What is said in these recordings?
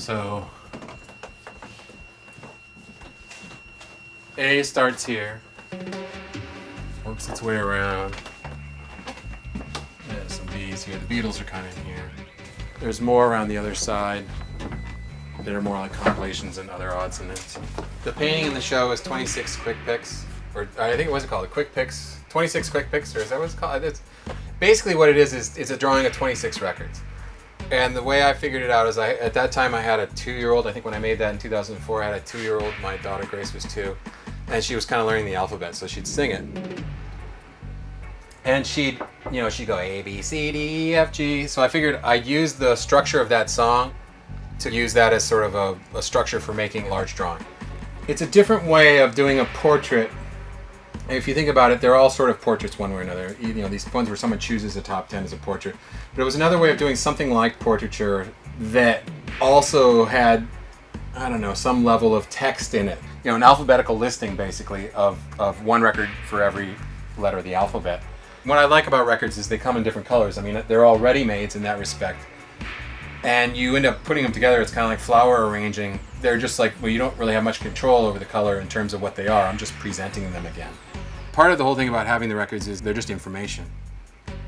So A starts here, works its way around. There's some B's here. The Beatles are kind of in here. There's more around the other side that are more like compilations and other odds and ends. The painting in the show is 26 quick picks, or I think it was called quick picks. 26 quick picks, or is that what it's called? It's basically what it is it's a drawing of 26 records. And the way I figured it out is at that time I had a 2-year-old. I think when I made that in 2004, I had a 2-year-old. My daughter Grace was 2, and she was kind of learning the alphabet, so she'd sing it. And she'd go A, B, C, D, E, F, G. So I figured I'd use the structure of that song to use that as sort of a structure for making a large drawing. It's a different way of doing a portrait. If you think about it, they're all sort of portraits one way or another. These ones where someone chooses a top 10 as a portrait. But it was another way of doing something like portraiture that also had, I don't know, some level of text in it. An alphabetical listing, basically, of one record for every letter of the alphabet. What I like about records is they come in different colors. I mean, they're all ready-mades in that respect. And you end up putting them together, it's kind of like flower arranging. They're just like, well, you don't really have much control over the color in terms of what they are. I'm just presenting them again. Part of the whole thing about having the records is they're just information.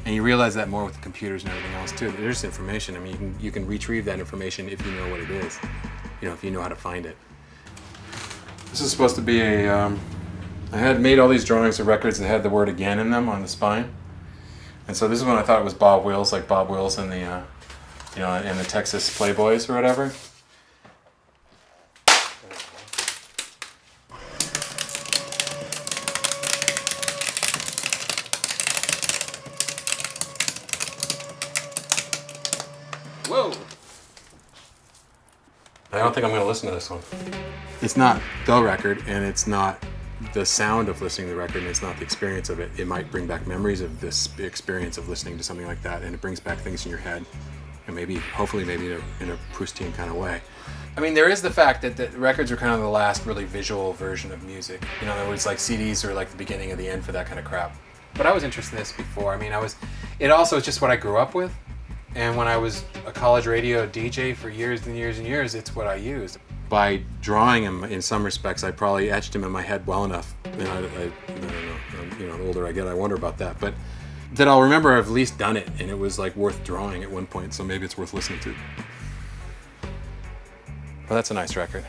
And you realize that more with the computers and everything else too. They're just information. I mean, you can retrieve that information if you know what it is. If you know how to find it. This is supposed to be I had made all these drawings of records that had the word "again" in them on the spine. And so this is when I thought it was Bob Wills, like Bob Wills in the, in the Texas Playboys or whatever. Whoa! I don't think I'm going to listen to this one. It's not the record, and it's not the sound of listening to the record, and it's not the experience of it. It might bring back memories of this experience of listening to something like that, and it brings back things in your head, and hopefully in a Proustian kind of way. I mean, there is the fact that records are kind of the last really visual version of music. In other words, like CDs are like the beginning of the end for that kind of crap. But I was interested in this before. I mean, it also is just what I grew up with. And when I was a college radio DJ for years and years and years, it's what I used. By drawing him, in some respects, I probably etched him in my head well enough. And I don't know, the older I get, I wonder about that. But that I'll remember I've at least done it, and it was like worth drawing at one point, so maybe it's worth listening to. Well, that's a nice record.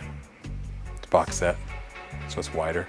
It's a box set, so it's wider.